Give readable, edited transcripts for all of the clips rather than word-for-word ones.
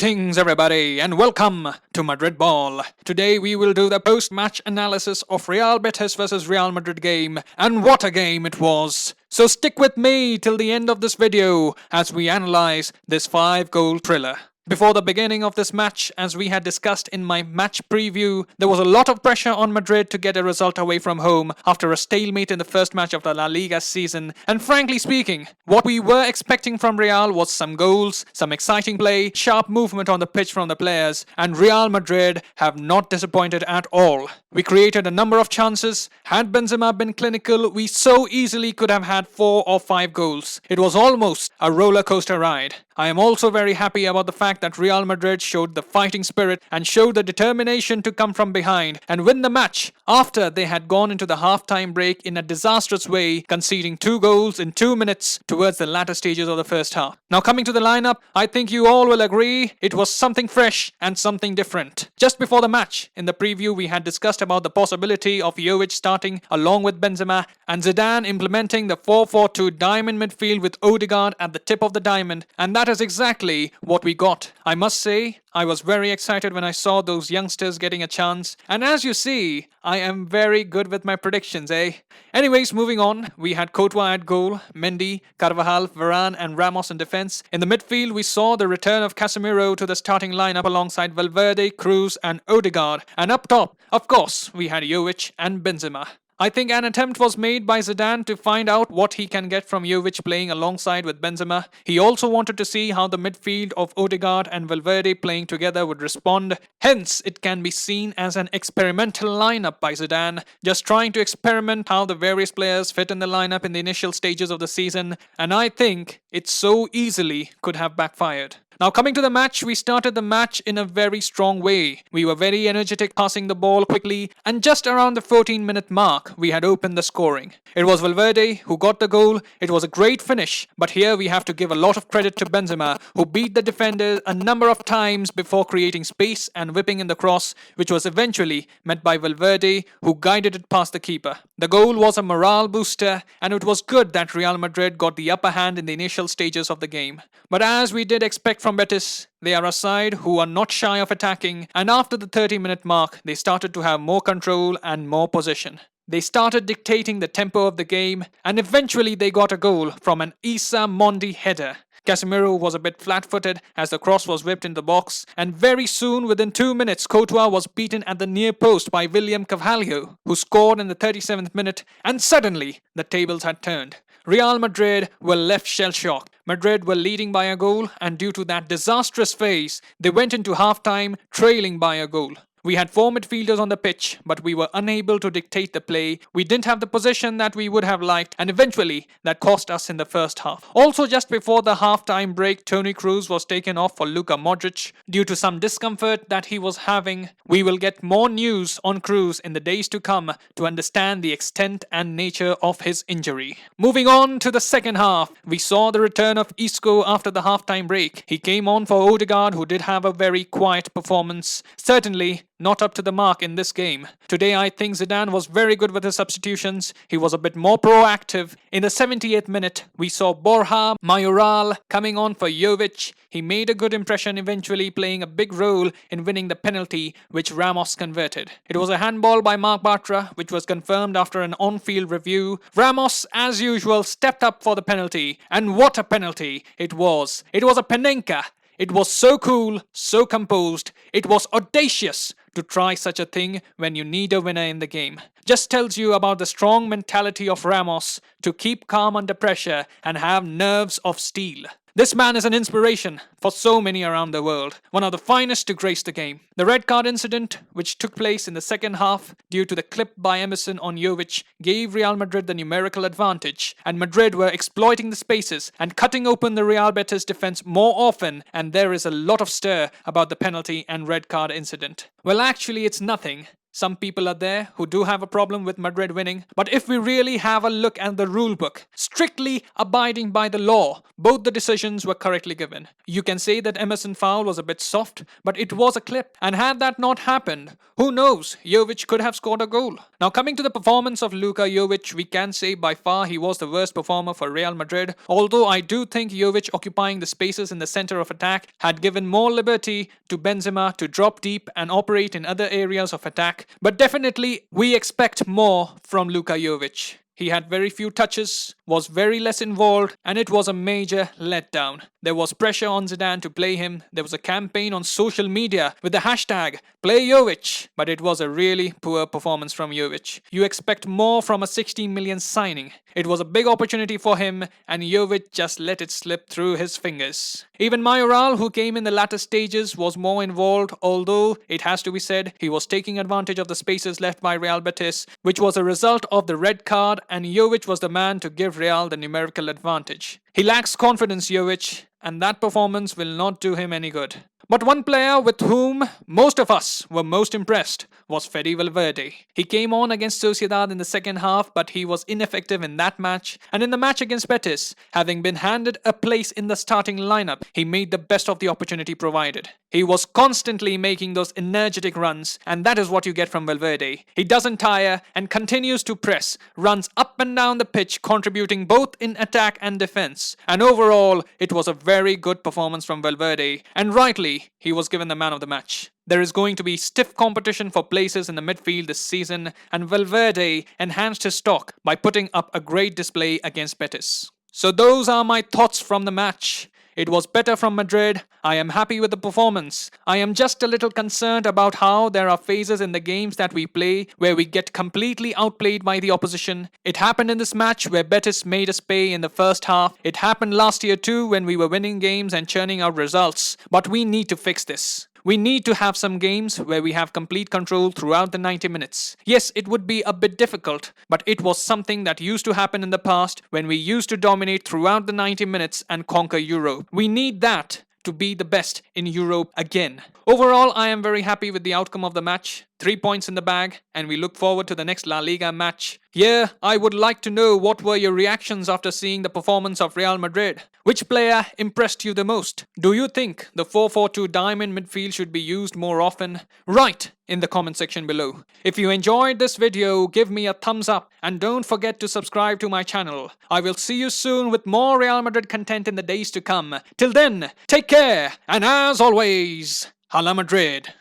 Greetings everybody and welcome to Madrid Ball. Today we will do the post-match analysis of Real Betis vs Real Madrid game, and what a game it was. So stick with me till the end of this video as we analyze this 5-goal thriller. Before the beginning of this match, as we had discussed in my match preview, there was a lot of pressure on Madrid to get a result away from home after a stalemate in the first match of the La Liga season. And frankly speaking, what we were expecting from Real was some goals, some exciting play, sharp movement on the pitch from the players, and Real Madrid have not disappointed at all. We created a number of chances. Had Benzema been clinical, we so easily could have had 4 or 5 goals. It was almost a roller coaster ride. I am also very happy about the fact that Real Madrid showed the fighting spirit and showed the determination to come from behind and win the match after they had gone into the half-time break in a disastrous way, conceding 2 goals in 2 minutes towards the latter stages of the first half. Now coming to the lineup, I think you all will agree it was something fresh and something different. Just before the match, in the preview we had discussed about the possibility of Jovic starting along with Benzema and Zidane implementing the 4-4-2 diamond midfield with Odegaard at the tip of the diamond, and that is exactly what we got. I must say, I was very excited when I saw those youngsters getting a chance, and as you see, I am very good with my predictions, eh? Anyways, moving on, we had Courtois at goal, Mendy, Carvajal, Varane and Ramos in defense. In the midfield, we saw the return of Casemiro to the starting lineup alongside Valverde, Cruz and Odegaard, and up top, of course, we had Jovic and Benzema. I think an attempt was made by Zidane to find out what he can get from Jovic playing alongside with Benzema. He also wanted to see how the midfield of Odegaard and Valverde playing together would respond. Hence, it can be seen as an experimental lineup by Zidane, just trying to experiment how the various players fit in the lineup in the initial stages of the season, and I think it so easily could have backfired. Now coming to the match, we started the match in a very strong way. We were very energetic, passing the ball quickly, and just around the 14-minute mark, we had opened the scoring. It was Valverde who got the goal. It was a great finish, but here we have to give a lot of credit to Benzema, who beat the defender a number of times before creating space and whipping in the cross, which was eventually met by Valverde, who guided it past the keeper. The goal was a morale booster, and it was good that Real Madrid got the upper hand in the initial stages of the game. But as we did expect from Betis, they are a side who are not shy of attacking, and after the 30-minute mark, they started to have more control and more possession. They started dictating the tempo of the game, and eventually they got a goal from an Issa Mondi header. Casemiro was a bit flat-footed as the cross was whipped in the box, and very soon, within 2 minutes, Courtois was beaten at the near post by William Carvalho, who scored in the 37th minute, and suddenly the tables had turned. Real Madrid were left shell-shocked. Madrid were leading by a goal, and due to that disastrous phase, they went into half-time trailing by a goal. We had 4 midfielders on the pitch, but we were unable to dictate the play. We didn't have the possession that we would have liked, and eventually that cost us in the first half. Also, just before the half-time break, Toni Kroos was taken off for Luka Modric due to some discomfort that he was having. We will get more news on Kroos in the days to come to understand the extent and nature of his injury. Moving on to the second half, we saw the return of Isco after the half-time break. He came on for Odegaard, who did have a very quiet performance. Certainly not up to the mark in this game. Today I think Zidane was very good with his substitutions. He was a bit more proactive. In the 78th minute, we saw Borja Mayoral coming on for Jovic. He made a good impression, eventually playing a big role in winning the penalty which Ramos converted. It was a handball by Marc Bartra, which was confirmed after an on-field review. Ramos, as usual, stepped up for the penalty, and what a penalty it was. It was a Panenka. It was so cool, so composed. It was audacious to try such a thing when you need a winner in the game. Just tells you about the strong mentality of Ramos to keep calm under pressure and have nerves of steel. This man is an inspiration for so many around the world, one of the finest to grace the game. The red card incident, which took place in the second half due to the clip by Emerson on Jovic, gave Real Madrid the numerical advantage, and Madrid were exploiting the spaces and cutting open the Real Betis defense more often, and there is a lot of stir about the penalty and red card incident. Well, actually it's nothing. some people are there who do have a problem with Madrid winning, but if we really have a look at the rule book, strictly abiding by the law, both the decisions were correctly given. You can say that Emerson foul was a bit soft, but it was a clip, and had that not happened, who knows, Jovic could have scored a goal. Now coming to the performance of Luka Jovic, we can say by far he was the worst performer for Real Madrid, although I do think Jovic occupying the spaces in the center of attack had given more liberty to Benzema to drop deep and operate in other areas of attack, but definitely we expect more from Luka Jovic. He had very few touches, was very less involved, and it was a major letdown. There was pressure on Zidane to play him. There was a campaign on social media with the hashtag #PlayJovic, but it was a really poor performance from Jovic. You expect more from a 16 million signing. It was a big opportunity for him, and Jovic just let it slip through his fingers. Even Mayoral, who came in the latter stages, was more involved, although it has to be said he was taking advantage of the spaces left by Real Betis, which was a result of the red card, and Jovic was the man to give Real the numerical advantage. He lacks confidence, Jovic, and that performance will not do him any good. But one player with whom most of us were most impressed was Fede Valverde. He came on against Sociedad in the second half, but he was ineffective in that match. And in the match against Betis, having been handed a place in the starting lineup, he made the best of the opportunity provided. He was constantly making those energetic runs, and that is what you get from Valverde. He doesn't tire and continues to press, runs up and down the pitch, contributing both in attack and defense. And overall, it was a very good performance from Valverde, and rightly, he was given the man of the match. There is going to be stiff competition for places in the midfield this season, and Valverde enhanced his stock by putting up a great display against Betis. So those are my thoughts from the match. It was better from Madrid. I am happy with the performance. I am just a little concerned about how there are phases in the games that we play where we get completely outplayed by the opposition. It happened in this match where Betis made us pay in the first half. It happened last year too when we were winning games and churning out results. But we need to fix this. We need to have some games where we have complete control throughout the 90 minutes. Yes, it would be a bit difficult, but it was something that used to happen in the past when we used to dominate throughout the 90 minutes and conquer Europe. We need that to be the best in Europe again. Overall, I am very happy with the outcome of the match. 3 points in the bag, and we look forward to the next La Liga match. Here, I would like to know what were your reactions after seeing the performance of Real Madrid. Which player impressed you the most? Do you think the 4-4-2 diamond midfield should be used more often? Write in the comment section below. If you enjoyed this video, give me a thumbs up and don't forget to subscribe to my channel. I will see you soon with more Real Madrid content in the days to come. Till then, take care, and as always, Hala Madrid.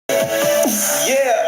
Yeah.